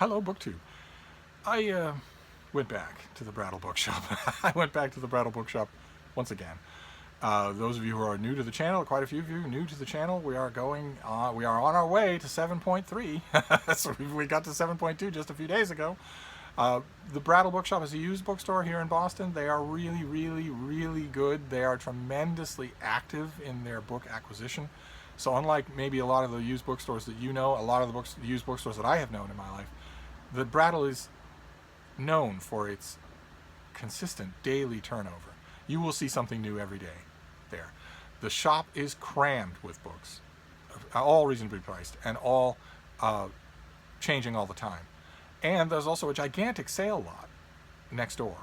Hello, BookTube. I went back to the Brattle Bookshop. I went back to the Brattle Bookshop once again. Those of you who are new to the channel, quite a few of you new to the channel, we are on our way to 7.3. So we got to 7.2 just a few days ago. The Brattle Bookshop is a used bookstore here in Boston. They are really, really, really good. They are tremendously active in their book acquisition. So unlike maybe a lot of the used bookstores that you know, a lot of the used bookstores that I have known in my life, the Brattle is known for its consistent daily turnover. You will see something new every day there. The shop is crammed with books, all reasonably priced, and all changing all the time. And there's also a gigantic sale lot next door.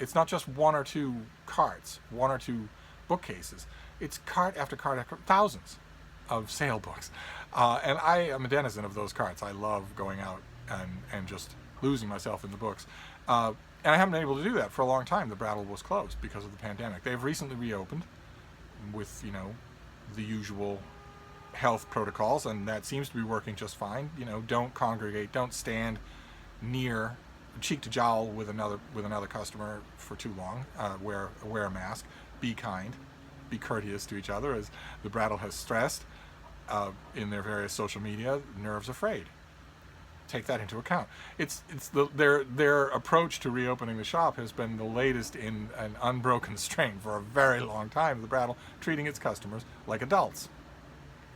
It's not just one or two carts, one or two bookcases. It's cart after cart after thousands of sale books. And I am a denizen of those carts. I love going out and just losing myself in the books. And I haven't been able to do that for a long time. The Brattle was closed because of the pandemic. They've recently reopened with, you know, the usual health protocols, and that seems to be working just fine. You know, don't congregate, don't stand near cheek to jowl with another customer for too long. Wear a mask. Be kind. Be courteous to each other, as the Brattle has stressed in their various social media. Nerves afraid. Take that into account. Their approach to reopening the shop has been the latest in an unbroken string for a very long time. The Brattle treating its customers like adults.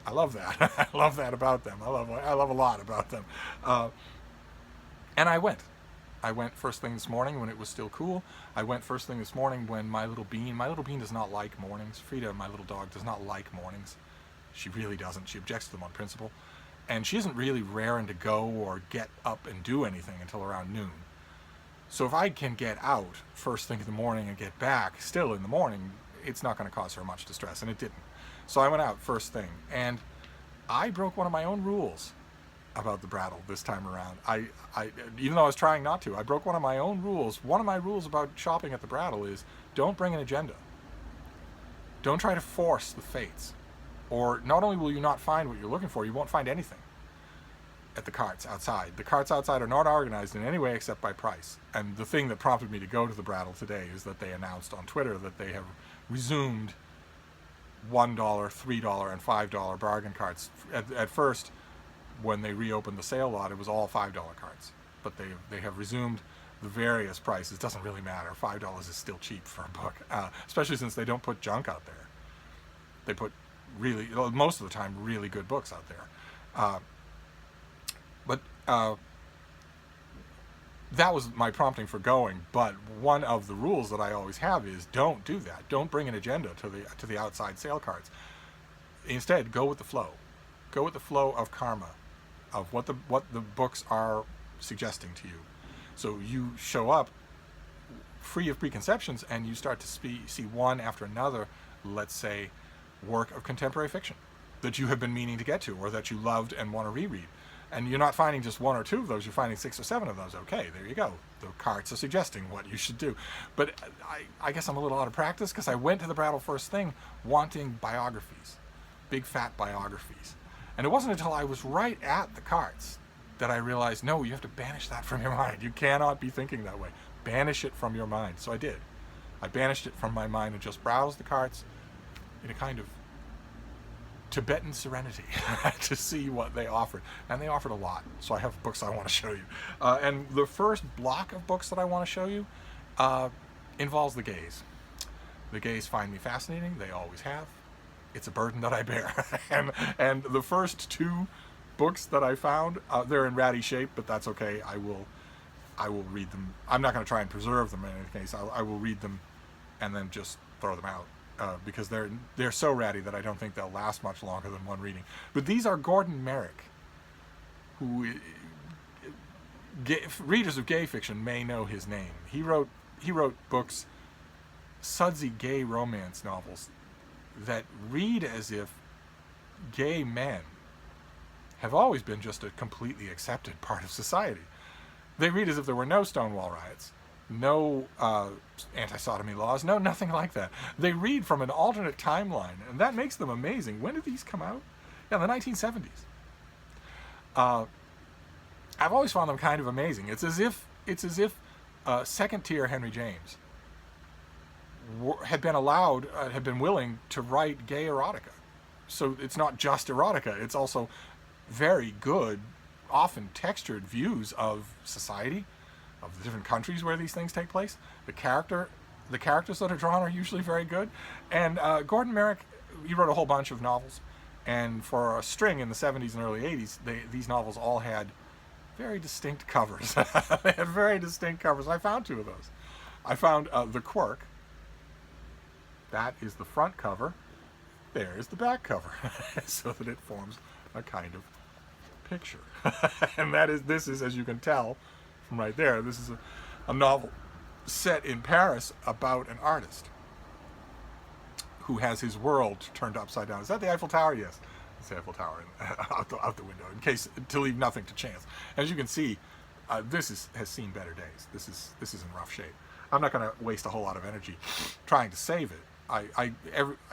I love that. I love that about them. I love a lot about them. And I went first thing this morning when it was still cool. I went first thing this morning when my little bean does not like mornings. Frida, my little dog, does not like mornings. She really doesn't. She objects to them on principle. And she isn't really raring to go or get up and do anything until around noon. So if I can get out first thing in the morning and get back still in the morning, it's not going to cause her much distress, and it didn't. So I went out first thing, and I broke one of my own rules about the Brattle this time around. I even though I was trying not to, I broke one of my own rules. One of my rules about shopping at the Brattle is don't bring an agenda. Don't try to force the fates. Or not only will you not find what you're looking for, you won't find anything at the carts outside. The carts outside are not organized in any way except by price. And the thing that prompted me to go to the Brattle today is that they announced on Twitter that they have resumed $1, $3, and $5 bargain carts. At first, when they reopened the sale lot, it was all $5 carts. But they have resumed the various prices. It doesn't really matter. $5 is still cheap for a book, especially since they don't put junk out there. They put really, most of the time, really good books out there. But that was my prompting for going. But one of the rules that I always have is don't do that. Don't bring an agenda to the outside sale carts. Instead, go with the flow. Go with the flow of karma, of what the books are suggesting to you. So you show up free of preconceptions, and you start to see one after another, let's say, work of contemporary fiction that you have been meaning to get to, or that you loved and want to reread. And you're not finding just one or two of those, you're finding 6 or 7 of those. Okay, there you go. The carts are suggesting what you should do. But I guess I'm a little out of practice, because I went to the Brattle first thing wanting biographies, big fat biographies. And it wasn't until I was right at the carts that I realized, no, you have to banish that from your mind. You cannot be thinking that way. Banish it from your mind. So I did. I banished it from my mind and just browsed the carts in a kind of Tibetan serenity to see what they offered. And they offered a lot. So I have books I want to show you. And the first block of books that I want to show you involves the gays. The gays find me fascinating. They always have. It's a burden that I bear. and the first 2 books that I found, they're in ratty shape, but that's okay. I will read them. I'm not going to try and preserve them in any case. I will read them and then just throw them out. Because they're so ratty that I don't think they'll last much longer than one reading. But these are Gordon Merrick, who readers of gay fiction may know his name. He wrote books, sudsy gay romance novels that read as if gay men have always been just a completely accepted part of society. They read as if there were no Stonewall riots, no anti-sodomy laws, no nothing like that. They read from an alternate timeline, and that makes them amazing. When did these come out? Yeah, the 1970s. I've always found them kind of amazing. It's as if second tier Henry James had been willing to write gay erotica. So it's not just erotica; it's also very good, often textured views of society, of the different countries where these things take place. The characters that are drawn are usually very good. And Gordon Merrick, he wrote a whole bunch of novels, and for a string in the 70s and early 80s, these novels all had very distinct covers. They had very distinct covers. I found two of those. I found The Quirk. That is the front cover. There is the back cover, so that it forms a kind of picture. And this is, as you can tell from right there, this is a novel set in Paris about an artist who has his world turned upside down. Is that the Eiffel Tower? Yes, it's the Eiffel Tower out the window, in case to leave nothing to chance. As you can see, this has seen better days. This is in rough shape. I'm not going to waste a whole lot of energy trying to save it.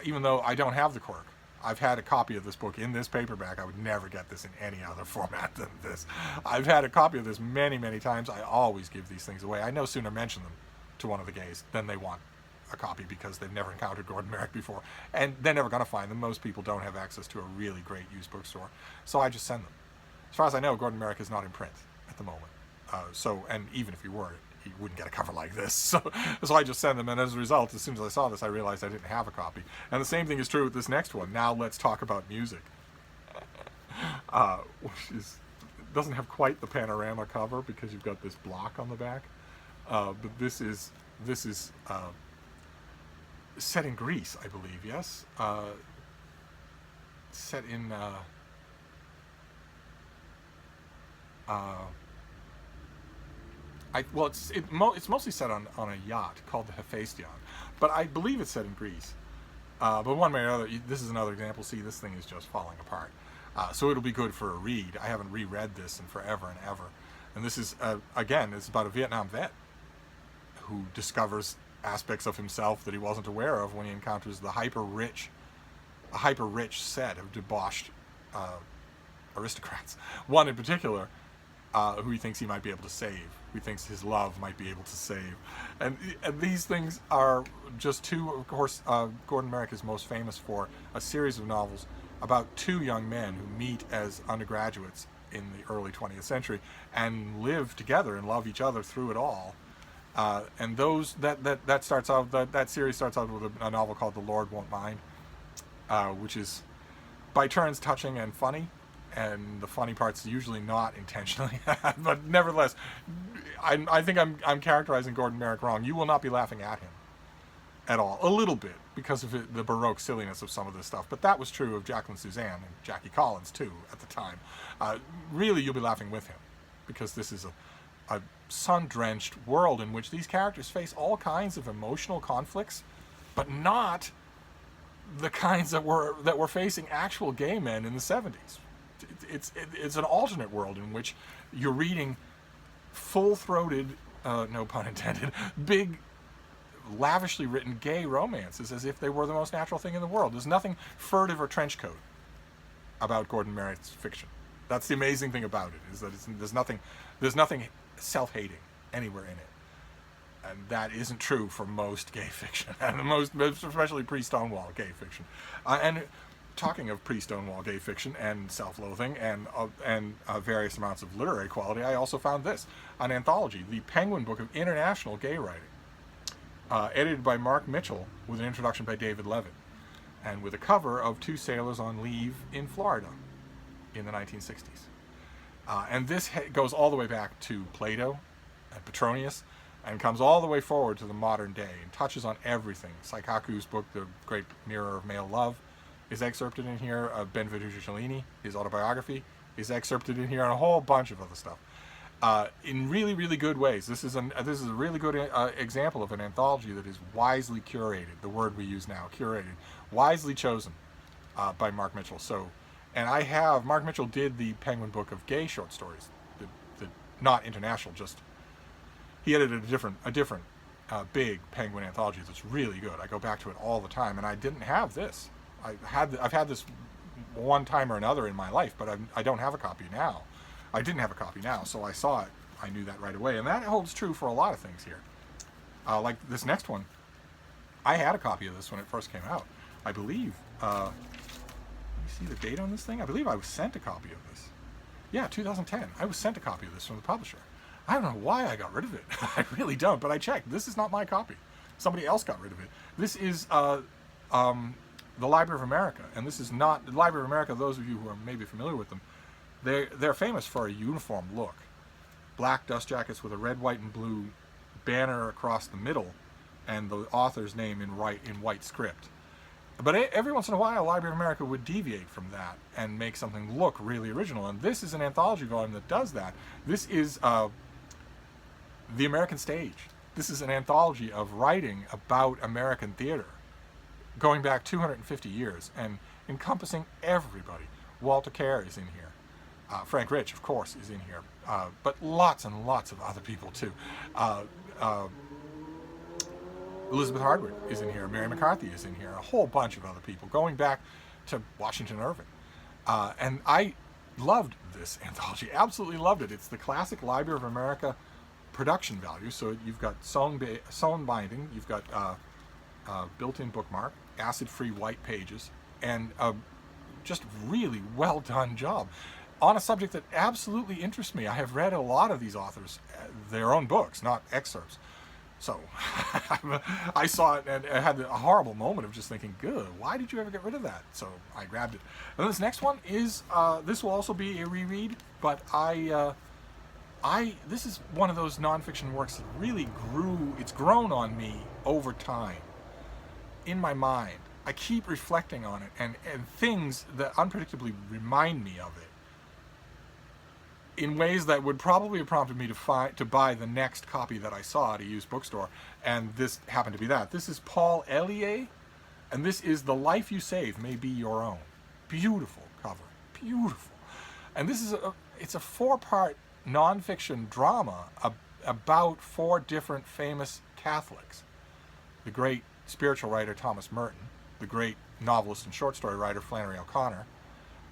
Even though I don't have the Quirk, I've had a copy of this book in this paperback. I would never get this in any other format than this. I've had a copy of this many, many times. I always give these things away. I no sooner mention them to one of the gays than they want a copy, because they've never encountered Gordon Merrick before. And they're never going to find them. Most people don't have access to a really great used bookstore. So I just send them. As far as I know, Gordon Merrick is not in print at the moment. And even if he were, he wouldn't get a cover like this. So I just send them, and as a result, as soon as I saw this, I realized I didn't have a copy. And the same thing is true with this next one. Now let's talk about music. Which doesn't have quite the panorama cover because you've got this block on the back. But this is set in Greece, I believe. Yes, set in. It's mostly set on a yacht called the Hephaestion, but I believe it's set in Greece. But one way or another, this is another example. See, this thing is just falling apart. So it'll be good for a read. I haven't reread this in forever and ever. And this is, again, it's about a Vietnam vet who discovers aspects of himself that he wasn't aware of when he encounters a hyper-rich set of debauched aristocrats. One in particular, who he thinks he might be able to save, who he thinks his love might be able to save. And these things are just two. Of course, Gordon Merrick is most famous for a series of novels about two young men who meet as undergraduates in the early 20th century and live together and love each other through it all. And that series starts out with a novel called The Lord Won't Mind, which is by turns touching and funny. And the funny part's usually not intentionally, but nevertheless, I think I'm characterizing Gordon Merrick wrong. You will not be laughing at him at all, a little bit, because of the Baroque silliness of some of this stuff. But that was true of Jacqueline Suzanne and Jackie Collins too at the time. Really, you'll be laughing with him, because this is a sun-drenched world in which these characters face all kinds of emotional conflicts, but not the kinds that were facing actual gay men in the 70s. It's an alternate world in which you're reading full-throated, no pun intended, big, lavishly written gay romances as if they were the most natural thing in the world. There's nothing furtive or trenchcoat about Gordon Merrick's fiction. That's the amazing thing about it, is that there's nothing self-hating anywhere in it. And that isn't true for most gay fiction, and especially pre-Stonewall gay fiction. And talking of pre-Stonewall gay fiction and self-loathing and various amounts of literary quality, I also found this, an anthology, the Penguin Book of International Gay Writing, edited by Mark Mitchell with an introduction by David Levitt, and with a cover of two sailors on leave in Florida in the 1960s. And this goes all the way back to Plato and Petronius, and comes all the way forward to the modern day, and touches on everything. Saikaku's book, The Great Mirror of Male Love, is excerpted in here. Benvenuto Cellini, his autobiography, is excerpted in here, and a whole bunch of other stuff. In really, really good ways. This is a really good example of an anthology that is wisely curated, the word we use now, curated, wisely chosen by Mark Mitchell. Mark Mitchell did the Penguin Book of Gay Short Stories, the not international, just he edited a different big Penguin anthology that's really good. I go back to it all the time, and I didn't have this. I've had this one time or another in my life, but I don't have a copy now. I didn't have a copy now, so I saw it. I knew that right away, and that holds true for a lot of things here. Like this next one, I had a copy of this when it first came out. I believe, let me see the date on this thing. I believe I was sent a copy of this. Yeah, 2010. I was sent a copy of this from the publisher. I don't know why I got rid of it. I really don't, but I checked. This is not my copy. Somebody else got rid of it. This is the Library of America, and this is not the Library of America. Those of you who are maybe familiar with them, they're famous for a uniform look. Black dust jackets with a red, white, and blue banner across the middle, and the author's name in white script. But every once in a while, Library of America would deviate from that and make something look really original. And this is an anthology volume that does that. This is the American Stage. This is an anthology of writing about American theater, going back 250 years and encompassing everybody. Walter Kerr is in here. Frank Rich, of course, is in here. But lots and lots of other people, too. Elizabeth Hardwick is in here. Mary McCarthy is in here. A whole bunch of other people, going back to Washington Irving. And I loved this anthology. Absolutely loved it. It's the classic Library of America production value. So you've got sewn binding. You've got built-in bookmark, acid-free white pages, and just really well-done job on a subject that absolutely interests me. I have read a lot of these authors, their own books, not excerpts. So I saw it and I had a horrible moment of just thinking, good, why did you ever get rid of that? So I grabbed it. And this next one is, this will also be a reread, but this is one of those nonfiction works that really it's grown on me over time. In my mind, I keep reflecting on it, and things that unpredictably remind me of it in ways that would probably have prompted me to buy the next copy that I saw at a used bookstore, and this happened to be that. This is Paul Elie, and this is The Life You Save May Be Your Own. Beautiful cover, beautiful. And this is it's a 4-part nonfiction drama about 4 different famous Catholics. The great spiritual writer Thomas Merton, the great novelist and short story writer Flannery O'Connor,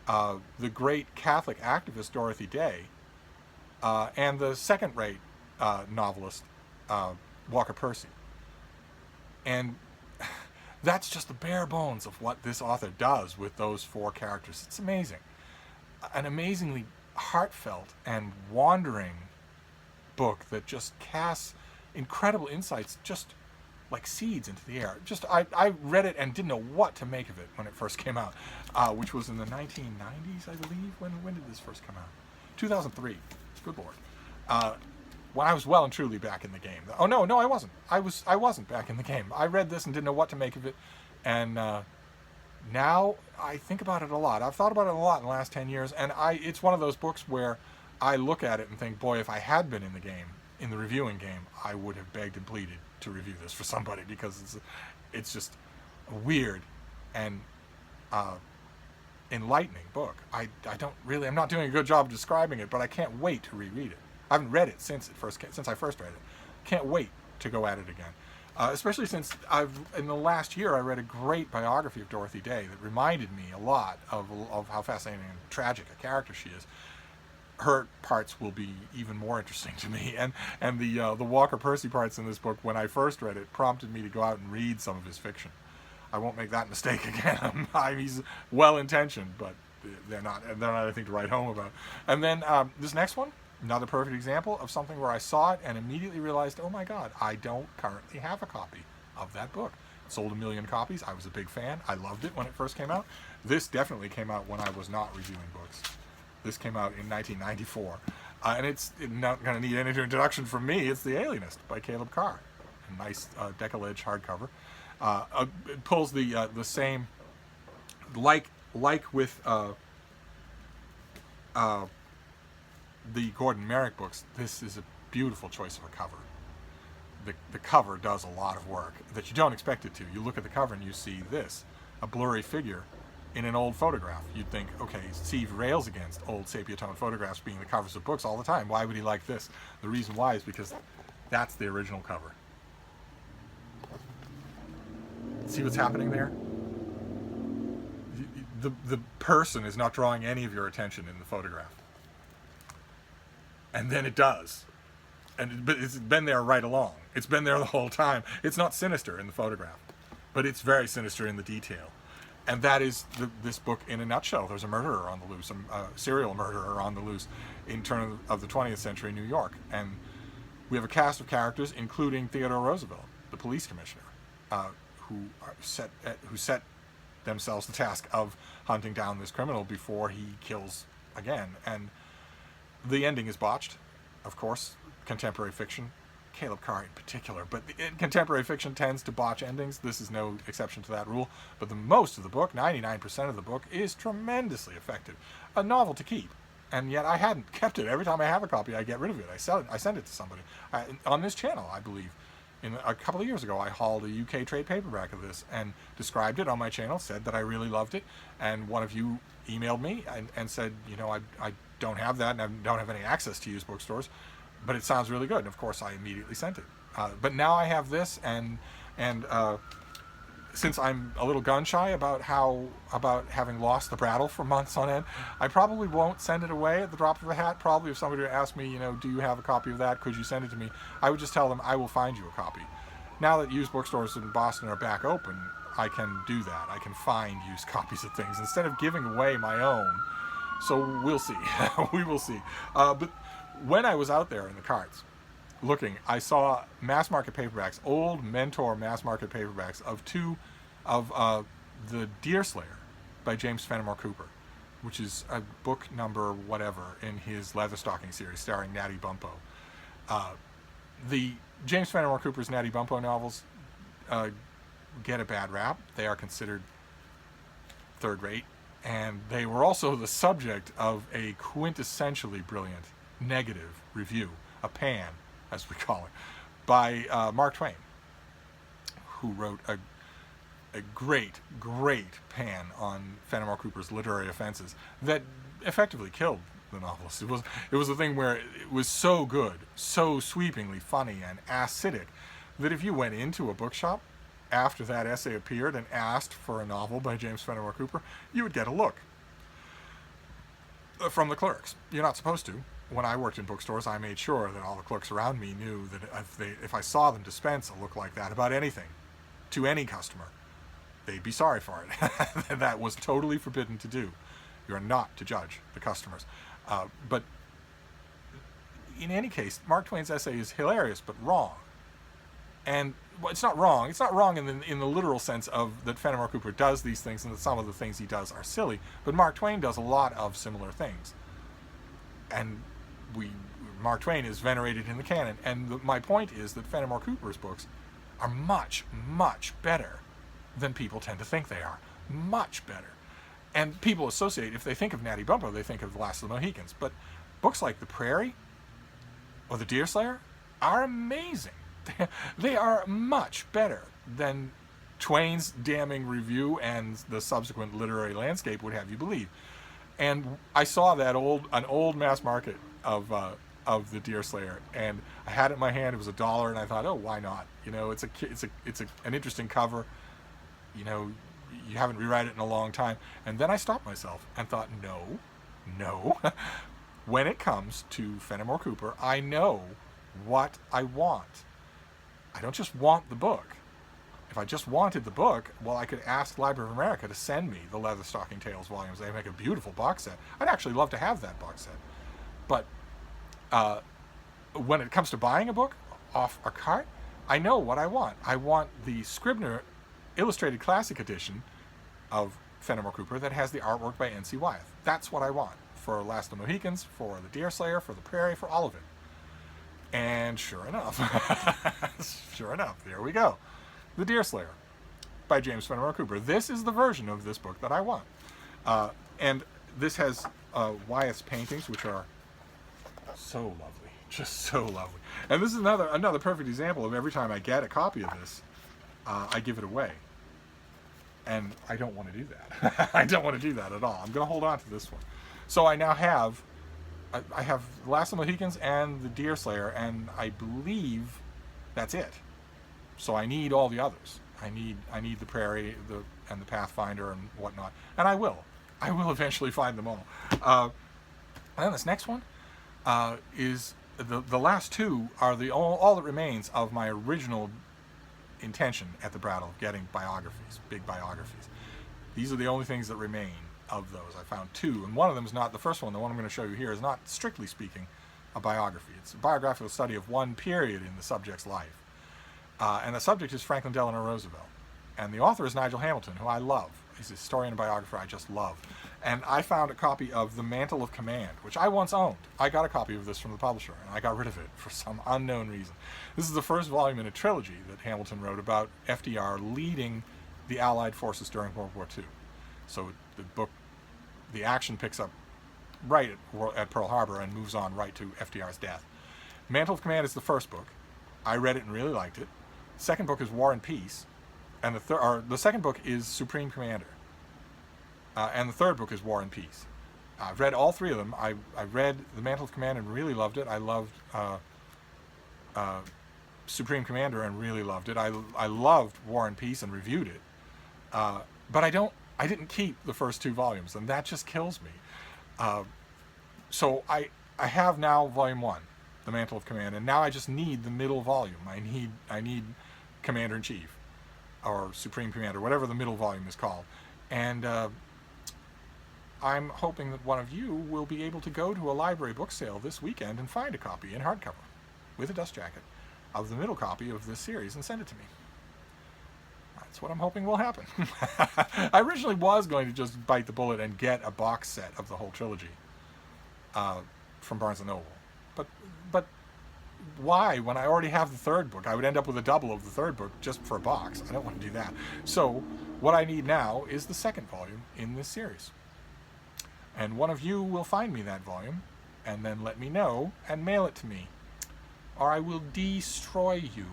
the great Catholic activist Dorothy Day, and the second-rate novelist Walker Percy. And that's just the bare bones of what this author does with those 4 characters. It's amazing. An amazingly heartfelt and wandering book that just casts incredible insights just like seeds into the air. I read it and didn't know what to make of it when it first came out, which was in the 1990s, I believe. When did this first come out? 2003. Good Lord. When I was well and truly back in the game. Oh no, I wasn't. I wasn't back in the game. I read this and didn't know what to make of it, and now I think about it a lot. I've thought about it a lot in the last 10 years, and it's one of those books where I look at it and think, boy, if I had been in the game, in the reviewing game, I would have begged and pleaded to review this for somebody, because it's just a weird and enlightening book. I'm not doing a good job of describing it, but I can't wait to reread it. I haven't read it since I first read it. Can't wait to go at it again. Especially since in the last year I read a great biography of Dorothy Day that reminded me a lot of how fascinating and tragic a character she is. Her parts will be even more interesting to me, and the Walker Percy parts in this book, when I first read it, prompted me to go out and read some of his fiction. I won't make that mistake again. He's well-intentioned, but they're not anything to write home about. And then this next one, another perfect example of something where I saw it and immediately realized, oh my God, I don't currently have a copy of that book. It sold 1 million copies. I was a big fan. I loved it when it first came out. This definitely came out when I was not reviewing books. This came out in 1994. And it's not going to need any introduction from me. It's The Alienist by Caleb Carr. A nice deckle-edge hardcover. It pulls the same, like with the Gordon Merrick books, this is a beautiful choice of a cover. The cover does a lot of work that you don't expect it to. You look at the cover and you see this, a blurry figure in an old photograph. You'd think, okay, Steve rails against old sepia tone photographs being the covers of books all the time. Why would he like this? The reason why is because that's the original cover. See what's happening there? The person is not drawing any of your attention in the photograph. And then it does. But it's been there right along. It's been there the whole time. It's not sinister in the photograph, but it's very sinister in the detail. And that is this book in a nutshell. There's a murderer on the loose, a serial murderer on the loose in turn of the 20th century New York. And we have a cast of characters, including Theodore Roosevelt, the police commissioner, who set themselves the task of hunting down this criminal before he kills again. And the ending is botched, of course. Contemporary fiction, Caleb Carr in particular, but contemporary fiction tends to botch endings. This is no exception to that rule. But most of the book, 99% of the book, is tremendously effective. A novel to keep. And yet I hadn't kept it. Every time I have a copy, I get rid of it. I sell it. I send it to somebody. On this channel, I believe. A couple of years ago, I hauled a UK trade paperback of this and described it on my channel, said that I really loved it. And one of you emailed me and said, I don't have that and I don't have any access to used bookstores, but it sounds really good. And of course, I immediately sent it. But now I have this, and since I'm a little gun shy about having lost the Brattle for months on end, I probably won't send it away at the drop of a hat. Probably if somebody would ask me, do you have a copy of that? Could you send it to me? I would just tell them I will find you a copy. Now that used bookstores in Boston are back open, I can do that. I can find used copies of things instead of giving away my own. So we'll see. We will see. But when I was out there in the carts looking, I saw mass market paperbacks, old Mentor mass market paperbacks of the Deerslayer by James Fenimore Cooper, which is a book number whatever in his Leatherstocking series starring Natty Bumppo. The James Fenimore Cooper's Natty Bumppo novels get a bad rap. They are considered third rate, and they were also the subject of a quintessentially brilliant negative review, a pan, as we call it, by Mark Twain, who wrote a great pan on Fenimore Cooper's literary offenses that effectively killed the novelist. It was a thing where it was so good, so sweepingly funny and acidic, that if you went into a bookshop after that essay appeared and asked for a novel by James Fenimore Cooper, you would get a look from the clerks. You're not supposed to. When I worked in bookstores, I made sure that all the clerks around me knew that if I saw them dispense a look like that about anything to any customer, they'd be sorry for it. That was totally forbidden to do. You're not to judge the customers. But in any case, Mark Twain's essay is hilarious but wrong. And it's not wrong. It's not wrong in the literal sense of that Fenimore Cooper does these things and that some of the things he does are silly. But Mark Twain does a lot of similar things. And Mark Twain is venerated in the canon. And my point is that Fenimore Cooper's books are much, much better than people tend to think they are. Much better. And people associate, if they think of Natty Bumppo, they think of The Last of the Mohicans. But books like The Prairie or The Deerslayer are amazing. They are much better than Twain's damning review and the subsequent literary landscape would have you believe. And I saw an old mass market of The Deerslayer, and I had it in my hand. It was $1, and I thought, oh, why not? It's an interesting cover. You haven't reread it in a long time. And then I stopped myself and thought, no. When it comes to Fenimore Cooper, I know what I want. I don't just want the book. If I just wanted the book, well, I could ask Library of America to send me the Leatherstocking Tales volumes. They make a beautiful box set. I'd actually love to have that box set. But when it comes to buying a book off a cart, I know what I want. I want the Scribner Illustrated Classic Edition of Fenimore Cooper that has the artwork by N.C. Wyeth. That's what I want for Last of the Mohicans, for The Deerslayer, for The Prairie, for all of it. And sure enough, there we go. The Deerslayer by James Fenimore Cooper. This is the version of this book that I want. And this has Wyeth's paintings, which are so lovely, just so lovely. And this is another perfect example of every time I get a copy of this, I give it away. And I don't want to do that. I don't want to do that at all. I'm going to hold on to this one. So I now have The Last of the Mohicans and The Deerslayer, and I believe that's it. So I need all the others. I need The Prairie and The Pathfinder and whatnot. And I will eventually find them all. And then this next one, is the last two are all that remains of my original intention at the Brattle of getting biographies, big biographies. These are the only things that remain of those. I found two, and one of them is not, the first one, the one I'm going to show you here, is not strictly speaking a biography. It's a biographical study of one period in the subject's life. And the subject is Franklin Delano Roosevelt. And the author is Nigel Hamilton, who I love. He's a historian and biographer I just love. And I found a copy of The Mantle of Command, which I once owned. I got a copy of this from the publisher, and I got rid of it for some unknown reason. This is the first volume in a trilogy that Hamilton wrote about FDR leading the Allied forces during World War II. So the action picks up right at Pearl Harbor and moves on right to FDR's death. Mantle of Command is the first book. I read it and really liked it. The second book is War and Peace, and the second book is Supreme Commander, and the third book is War and Peace. I've read all three of them. I read The Mantle of Command and really loved it. I loved Supreme Commander and really loved it. I loved War and Peace and reviewed it, but I didn't keep the first two volumes, and that just kills me. So I have now volume 1, The Mantle of Command, and now I just need the middle volume. I need Commander-in-Chief, or Supreme Commander, whatever the middle volume is called. And I'm hoping that one of you will be able to go to a library book sale this weekend and find a copy in hardcover with a dust jacket of the middle copy of this series and send it to me. That's what I'm hoping will happen. I originally was going to just bite the bullet and get a box set of the whole trilogy from Barnes & Noble. But why, when I already have the third book? I would end up with a double of the third book just for a box. I don't want to do that. So what I need now is the second volume in this series. And one of you will find me that volume and then let me know and mail it to me, or I will destroy you.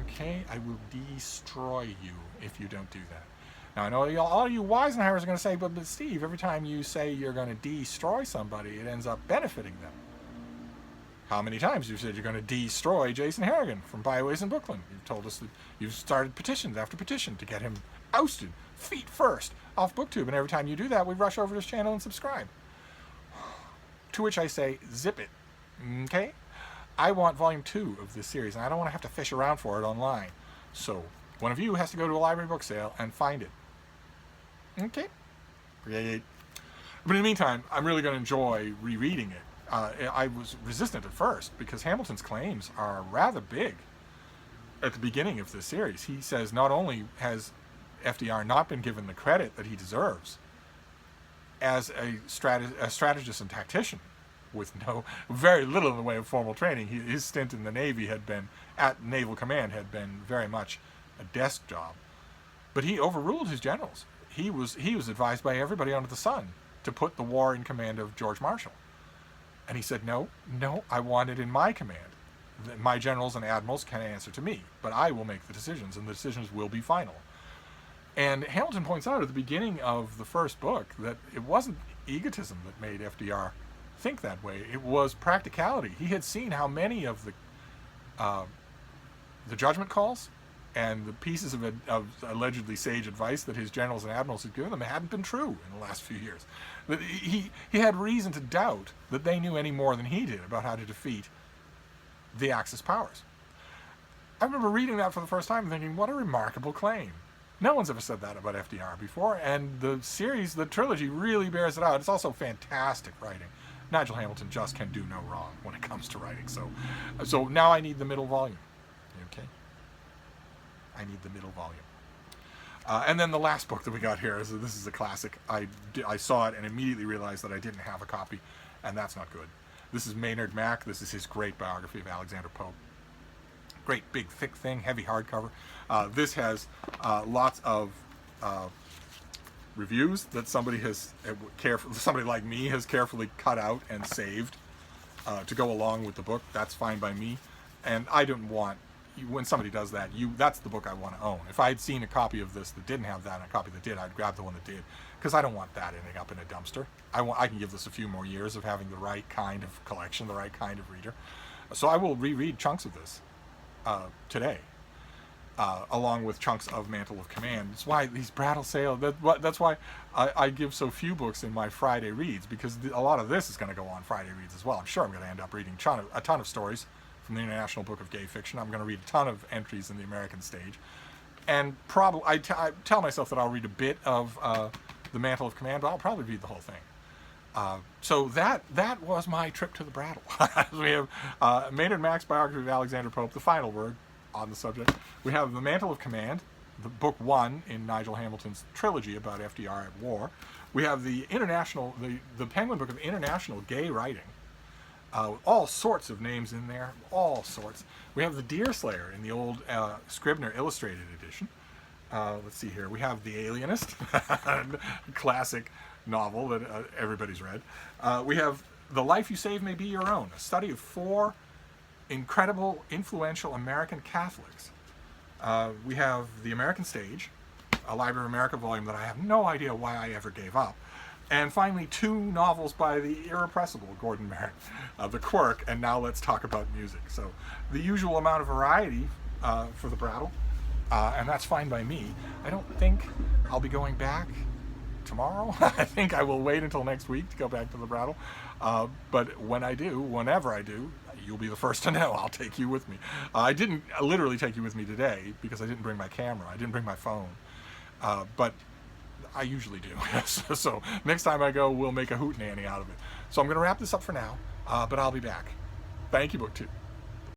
Okay? I will destroy you if you don't do that. Now, I know all you Weisenhowers are going to say, but Steve, every time you say you're going to destroy somebody, it ends up benefiting them. How many times you've said you're going to destroy Jason Harrigan from Byways and Brooklyn? You've told us that you've started petitions after petition to get him ousted, feet first, off BookTube. And every time you do that, we rush over to his channel and subscribe. To which I say, zip it. Okay? I want volume 2 of this series, and I don't want to have to fish around for it online. So, one of you has to go to a library book sale and find it. Okay? Great. But in the meantime, I'm really going to enjoy rereading it. I was resistant at first because Hamilton's claims are rather big at the beginning of this series. He says not only has FDR not been given the credit that he deserves as a strategist and tactician with very little in the way of formal training. His stint in the Navy had been, at Naval Command, had been very much a desk job. But he overruled his generals. He was advised by everybody under the sun to put the war in command of George Marshall. And he said, no, I want it in my command. My generals and admirals can answer to me, but I will make the decisions, and the decisions will be final. And Hamilton points out at the beginning of the first book that it wasn't egotism that made FDR think that way. It was practicality. He had seen how many of the judgment calls and the pieces of allegedly sage advice that his generals and admirals had given them hadn't been true in the last few years. He had reason to doubt that they knew any more than he did about how to defeat the Axis powers. I remember reading that for the first time and thinking, what a remarkable claim. No one's ever said that about FDR before, and the series, the trilogy, really bears it out. It's also fantastic writing. Nigel Hamilton just can do no wrong when it comes to writing. So now I need the middle volume. Okay? I need the middle volume. And then the last book that we got here, this is a classic. I saw it and immediately realized that I didn't have a copy, and that's not good. This is Maynard Mack. This is his great biography of Alexander Pope. Great, big, thick thing, heavy hardcover. This has lots of reviews that somebody like me has carefully cut out and saved to go along with the book. That's fine by me. And I don't want, when somebody does that, that's the book I want to own. If I had seen a copy of this that didn't have that and a copy that did, I'd grab the one that did, because I don't want that ending up in a dumpster. I can give this a few more years of having the right kind of collection, the right kind of reader. So I will reread chunks of this today. along with chunks of Mantle of Command. That's why these Brattle sales, that's why I give so few books in my Friday reads, because a lot of this is going to go on Friday reads as well. I'm sure I'm going to end up reading a ton of stories from the International Book of Gay Fiction. I'm going to read a ton of entries in the American Stage. And probably, I tell myself that I'll read a bit of the Mantle of Command, but I'll probably read the whole thing. So that was my trip to the Brattle. We have Maynard Mack's biography of Alexander Pope, the final word on the subject. We have The Mantle of Command, the book 1 in Nigel Hamilton's trilogy about FDR at war. We have the Penguin Book of International Gay Writing. All sorts of names in there, all sorts. We have The Deerslayer in the old Scribner Illustrated edition. Let's see here. We have The Alienist, classic novel that everybody's read. We have The Life You Save May Be Your Own, a study of 4 incredible, influential American Catholics. We have The American Stage, a Library of America volume that I have no idea why I ever gave up. And finally, 2 novels by the irrepressible Gordon Merritt, The Quirk, and Now Let's Talk About Music. So the usual amount of variety for the Brattle, and that's fine by me. I don't think I'll be going back tomorrow. I think I will wait until next week to go back to the Brattle. But when I do, whenever I do, you'll be the first to know. I'll take you with me. I didn't literally take you with me today because I didn't bring my camera. I didn't bring my phone. But I usually do. So next time I go, we'll make a hootenanny out of it. So I'm going to wrap this up for now, but I'll be back. Thank you, BookTube.